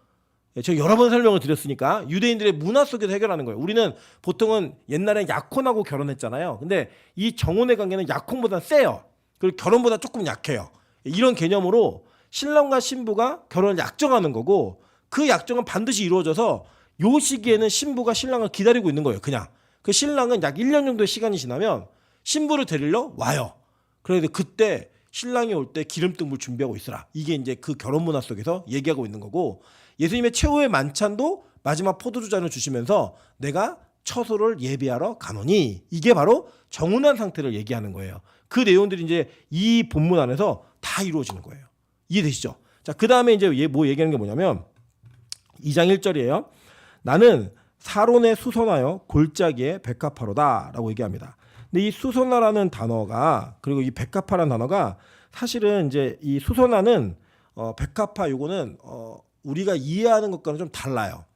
제가 여러 번 설명을 드렸으니까 유대인들의 문화 속에서 해결하는 거예요. 우리는 보통은 옛날에 약혼하고 결혼했잖아요. 근데 이 정혼의 관계는 약혼보다 세요. 그리고 결혼보다 조금 약해요. 이런 개념으로 신랑과 신부가 결혼을 약정하는 거고 그 약정은 반드시 이루어져서 요 시기에는 신부가 신랑을 기다리고 있는 거예요. 그냥 그 신랑은 약 1년 정도의 시간이 지나면 신부를 데리러 와요. 그래서 그때 신랑이 올 때 기름등불 준비하고 있으라. 이게 이제 그 결혼 문화 속에서 얘기하고 있는 거고, 예수님의 최후의 만찬도 마지막 포도주 잔을 주시면서 내가 처소를 예비하러 가노니, 이게 바로 정혼한 상태를 얘기하는 거예요. 그 내용들이 이제 이 본문 안에서 다 이루어지는 거예요. 이해되시죠? 자, 그 다음에 이제 뭐 얘기하는 게 뭐냐면 2장 1절이에요. 나는 사론에 수선하여 골짜기에 백합화로다라고 얘기합니다. 근데 이 수선화라는 단어가, 그리고 이 백합화라는 단어가 사실은 이제 이 수선화는 백합화 요거는 우리가 이해하는 것과는 좀 달라요.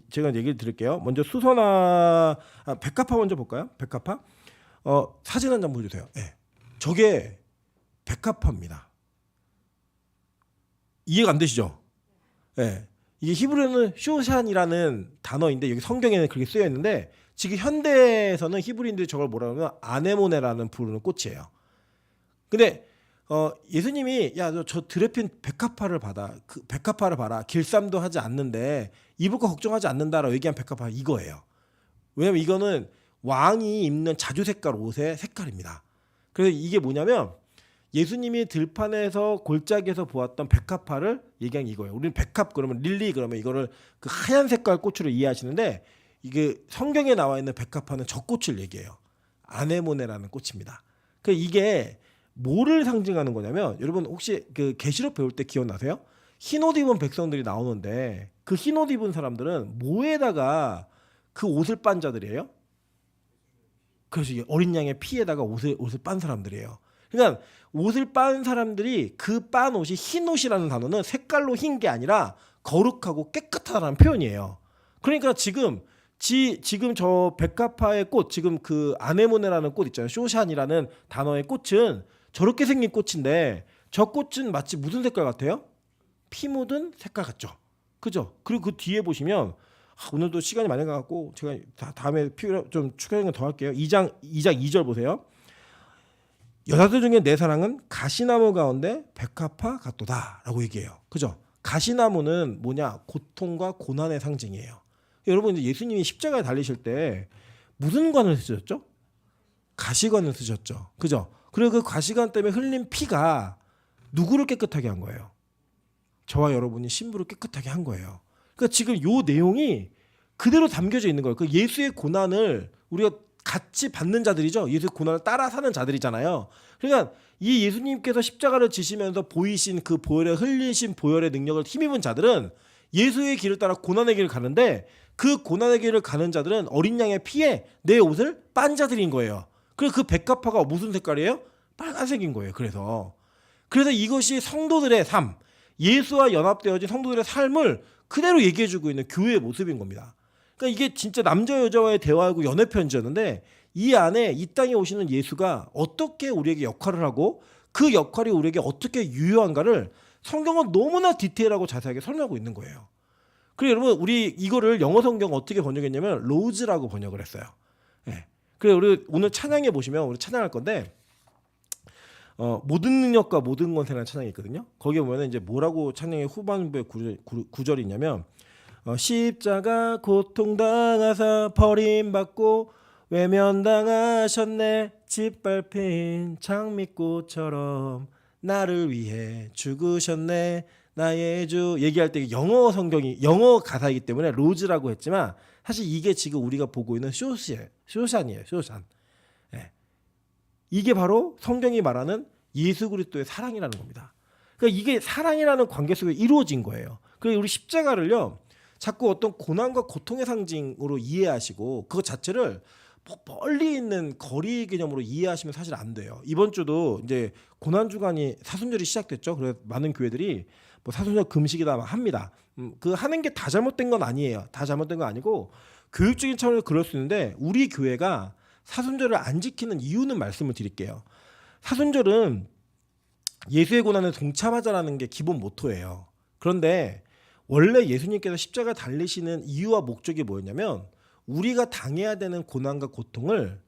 제가 얘기를 드릴게요. 먼저 수선화, 백합화 먼저 볼까요? 백합화. 사진 한 장 보여주세요. 네. 저게 백합화입니다. 이해가 안 되시죠? 네. 이게 히브리어는 쇼샨이라는 단어인데 여기 성경에는 그렇게 쓰여 있는데 지금 현대에서는 히브리인들이 저걸 뭐라 그러면 아네모네라는 부르는 꽃이에요. 근데 예수님이 야 저 드레핀 백합화를 받아, 그 백합화를 봐라, 길쌈도 하지 않는데 입을 거 걱정하지 않는다라고 얘기한 백합화 이거예요. 왜냐면 이거는 왕이 입는 자주 색깔 옷의 색깔입니다. 그래서 이게 뭐냐면 예수님이 들판에서 골짜기에서 보았던 백합화를 얘기한 이거예요. 우리는 백합 그러면 릴리 그러면 이거를 그 하얀 색깔 꽃으로 이해하시는데 이게 성경에 나와 있는 백합화는 저 꽃을 얘기해요. 아네모네라는 꽃입니다. 그 이게 뭐를 상징하는 거냐면 여러분 혹시 그 계시록 배울 때 기억나세요? 흰옷 입은 백성들이 나오는데 그 흰옷 입은 사람들은 뭐에다가 그 옷을 빤 자들이에요? 그래서 이게 어린 양의 피에다가 옷을 빤 사람들이에요. 그러니까 옷을 빤 사람들이 그 빤 옷이 흰 옷이라는 단어는 색깔로 흰 게 아니라 거룩하고 깨끗하다는 표현이에요. 그러니까 지금 저 백합화의 꽃, 지금 그 아네모네라는 꽃 있잖아요. 쇼샨이라는 단어의 꽃은 저렇게 생긴 꽃인데 저 꽃은 마치 무슨 색깔 같아요? 피 묻은 색깔 같죠. 그죠? 그리고 그 뒤에 보시면 오늘도 시간이 많이 가갖고 제가 다음에 좀 추가적인 거 더 할게요. 2장 2절 보세요. 여자들 중에 내 사랑은 가시나무 가운데 백합화 같도다라고 얘기해요. 그죠? 가시나무는 뭐냐? 고통과 고난의 상징이에요. 여러분 이제 예수님이 십자가에 달리실 때 무슨 관을 쓰셨죠? 가시관을 쓰셨죠. 그죠? 그리고 그 가시관 때문에 흘린 피가 누구를 깨끗하게 한 거예요? 저와 여러분이 신부를 깨끗하게 한 거예요. 그러니까 지금 요 내용이 그대로 담겨져 있는 거예요. 그 예수의 고난을 우리가 같이 받는 자들이죠. 예수의 고난을 따라 사는 자들이잖아요. 그러니까 이 예수님께서 십자가를 지시면서 보이신 그 보혈의 흘리신 보혈의 능력을 힘입은 자들은 예수의 길을 따라 고난의 길을 가는데 그 고난의 길을 가는 자들은 어린 양의 피에 내 옷을 빤 자들인 거예요. 그리고 그 백합화가 무슨 색깔이에요? 빨간색인 거예요. 그래서 이것이 성도들의 삶, 예수와 연합되어진 성도들의 삶을 그대로 얘기해주고 있는 교회의 모습인 겁니다. 그러니까 이게 진짜 남자 여자와의 대화하고 연애 편지였는데 이 안에 이 땅에 오시는 예수가 어떻게 우리에게 역할을 하고 그 역할이 우리에게 어떻게 유효한가를 성경은 너무나 디테일하고 자세하게 설명하고 있는 거예요. 그리고 여러분 우리 이거를 영어 성경 어떻게 번역했냐면 로즈라고 번역을 했어요. 예. 그래서 우리 오늘 찬양해 보시면 우리 찬양할 건데 모든 능력과 모든 권세라는 찬양이 있거든요. 거기에 보면 이제 뭐라고 찬양의 후반부에 구절이 있냐면 십자가 고통당하사 버림받고 외면당하셨네 짓밟힌 장미꽃처럼 나를 위해 죽으셨네 나의 주. 얘기할 때 영어 성경이 영어 가사이기 때문에 로즈라고 했지만 사실 이게 지금 우리가 보고 있는 쇼샨이에요. 예. 이게 바로 성경이 말하는 예수 그리스도의 사랑이라는 겁니다. 그러니까 이게 사랑이라는 관계 속에 이루어진 거예요. 그리고 우리 십자가를요 자꾸 어떤 고난과 고통의 상징으로 이해하시고 그것 자체를 멀리 있는 거리 개념으로 이해하시면 사실 안 돼요. 이번 주도 이제 고난 주간이 사순절이 시작됐죠. 그래서 많은 교회들이 뭐 사순절 금식이다 막 합니다. 그 하는 게 다 잘못된 건 아니에요. 다 잘못된 건 아니고 교육적인 차원에서 그럴 수 있는데 우리 교회가 사순절을 안 지키는 이유는 말씀을 드릴게요. 사순절은 예수의 고난에 동참하자라는 게 기본 모토예요. 그런데 원래 예수님께서 십자가 달리시는 이유와 목적이 뭐였냐면 우리가 당해야 되는 고난과 고통을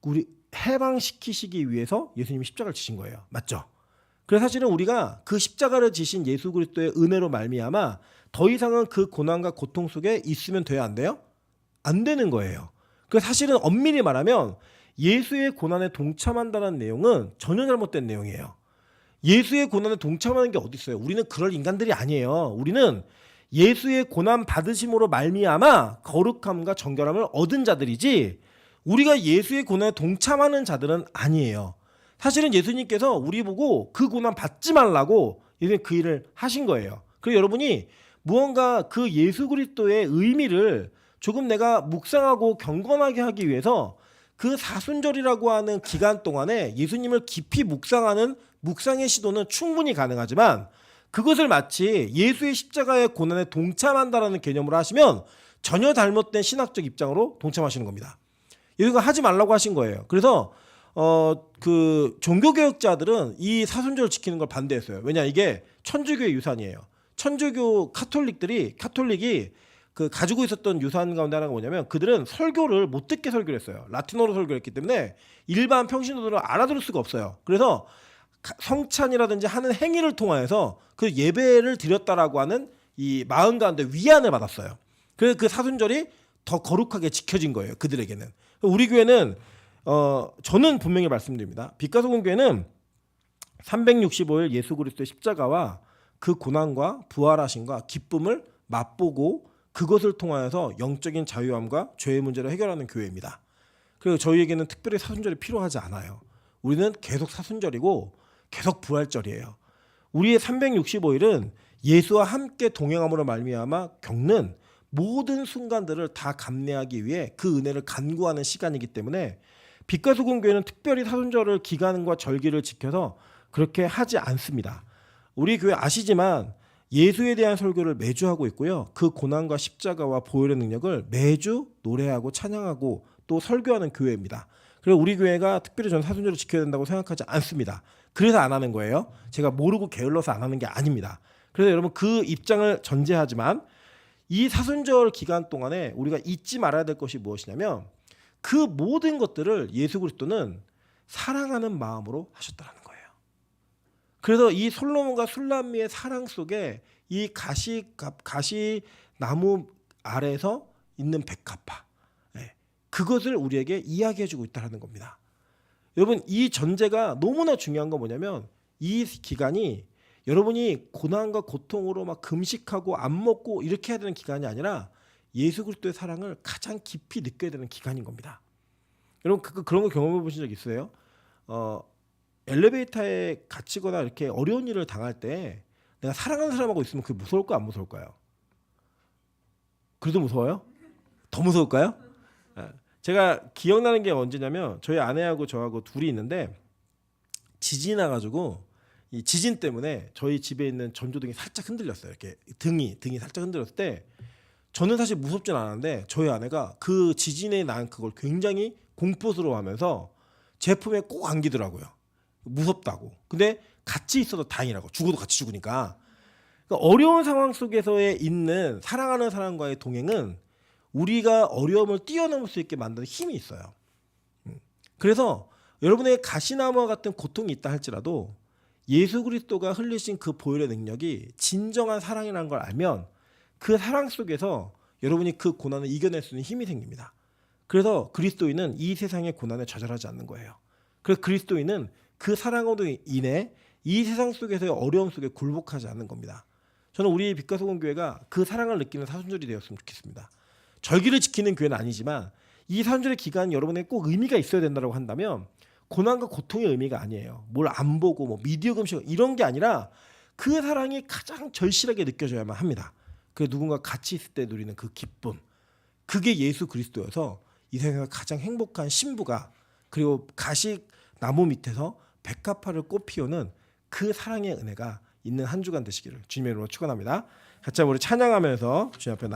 우리 해방시키시기 위해서 예수님이 십자가를 지신 거예요. 맞죠? 그래서 사실은 우리가 그 십자가를 지신 예수 그리스도의 은혜로 말미암아 더 이상은 그 고난과 고통 속에 있으면 돼야 안 돼요? 안 되는 거예요. 그래서 사실은 엄밀히 말하면 예수의 고난에 동참한다는 내용은 전혀 잘못된 내용이에요. 예수의 고난에 동참하는 게 어디 있어요? 우리는 그럴 인간들이 아니에요. 우리는 예수의 고난 받으심으로 말미암아 거룩함과 정결함을 얻은 자들이지 우리가 예수의 고난에 동참하는 자들은 아니에요. 사실은 예수님께서 우리 보고 그 고난 받지 말라고 예수님 그 일을 하신 거예요. 그리고 여러분이 무언가 그 예수 그리스도의 의미를 조금 내가 묵상하고 경건하게 하기 위해서 그 사순절이라고 하는 기간 동안에 예수님을 깊이 묵상하는 묵상의 시도는 충분히 가능하지만 그것을 마치 예수의 십자가의 고난에 동참한다라는 개념으로 하시면 전혀 잘못된 신학적 입장으로 동참하시는 겁니다. 이거 하지 말라고 하신 거예요. 그래서 그 종교개혁자들은 이 사순절을 지키는 걸 반대했어요. 왜냐 이게 천주교의 유산이에요. 천주교 카톨릭이 그 가지고 있었던 유산 가운데 하나가 뭐냐면 그들은 설교를 못 듣게 설교를 했어요. 라틴어로 설교를 했기 때문에 일반 평신도들은 알아들을 수가 없어요. 그래서 성찬이라든지 하는 행위를 통하여서 그 예배를 드렸다라고 하는 이 마음 가운데 위안을 받았어요. 그래서 그 사순절이 더 거룩하게 지켜진 거예요. 그들에게는. 우리 교회는 저는 분명히 말씀드립니다. 빛가소금 교회는 365일 예수 그리스도의 십자가와 그 고난과 부활하심과 기쁨을 맛보고 그것을 통하여서 영적인 자유함과 죄의 문제를 해결하는 교회입니다. 그리고 저희에게는 특별히 사순절이 필요하지 않아요. 우리는 계속 사순절이고 계속 부활절이에요. 우리의 365일은 예수와 함께 동행함으로 말미암아 겪는 모든 순간들을 다 감내하기 위해 그 은혜를 간구하는 시간이기 때문에 빛과 소금 교회는 특별히 사순절을 기간과 절기를 지켜서 그렇게 하지 않습니다. 우리 교회 아시지만 예수에 대한 설교를 매주 하고 있고요. 그 고난과 십자가와 보혈의 능력을 매주 노래하고 찬양하고 또 설교하는 교회입니다. 그리고 우리 교회가 특별히 저는 사순절을 지켜야 된다고 생각하지 않습니다. 그래서 안 하는 거예요. 제가 모르고 게을러서 안 하는 게 아닙니다. 그래서 여러분 그 입장을 전제하지만 이 사순절 기간 동안에 우리가 잊지 말아야 될 것이 무엇이냐면 그 모든 것들을 예수 그리스도는 사랑하는 마음으로 하셨다는 거예요. 그래서 이 솔로몬과 술람미의 사랑 속에 이 가시나무 아래에서 있는 백합화, 그것을 우리에게 이야기해주고 있다는 겁니다. 여러분 이 전제가 너무나 중요한 건 뭐냐면 이 기간이 여러분이 고난과 고통으로 막 금식하고 안 먹고 이렇게 해야 되는 기간이 아니라 예수 그리스도의 사랑을 가장 깊이 느껴야 되는 기간인 겁니다. 여러분 그런 거 경험해 보신 적 있어요? 엘리베이터에 갇히거나 이렇게 어려운 일을 당할 때 내가 사랑하는 사람하고 있으면 그게 무서울까 안 무서울까요? 그래도 무서워요? 더 무서울까요? 제가 기억나는 게 언제냐면 저희 아내하고 저하고 둘이 있는데 지진이 나가지고 이 지진 때문에 저희 집에 있는 전조등이 살짝 흔들렸어요. 이렇게 등이 살짝 흔들렸을 때 저는 사실 무섭진 않았는데 저희 아내가 그 지진에 난 그걸 굉장히 공포스러워하면서 제품에 꼭 안기더라고요. 무섭다고. 근데 같이 있어도 다행이라고. 죽어도 같이 죽으니까. 그러니까 어려운 상황 속에서의 있는 사랑하는 사람과의 동행은 우리가 어려움을 뛰어넘을 수 있게 만드는 힘이 있어요. 그래서 여러분의 가시나무와 같은 고통이 있다 할지라도 예수 그리스도가 흘리신 그 보혈의 능력이 진정한 사랑이라는 걸 알면 그 사랑 속에서 여러분이 그 고난을 이겨낼 수 있는 힘이 생깁니다. 그래서 그리스도인은 이 세상의 고난에 좌절하지 않는 거예요. 그래서 그리스도인은 그 사랑으로 인해 이 세상 속에서의 어려움 속에 굴복하지 않는 겁니다. 저는 우리 빛과 소금 교회가 그 사랑을 느끼는 사순절이 되었으면 좋겠습니다. 절기를 지키는 교회는 아니지만 이 사순절의 기간이 여러분에게 꼭 의미가 있어야 된다고 한다면 고난과 고통의 의미가 아니에요. 뭘 안 보고 뭐 미디어 금식 이런 게 아니라 그 사랑이 가장 절실하게 느껴져야만 합니다. 그 누군가 같이 있을 때 누리는 그 기쁨, 그게 예수 그리스도여서 이 세상에서 가장 행복한 신부가 그리고 가시 나무 밑에서 백합화를 꽃 피우는 그 사랑의 은혜가 있는 한 주간 되시기를 주님의 이름으로 축원합니다. 같이 우리 찬양하면서 주님 앞에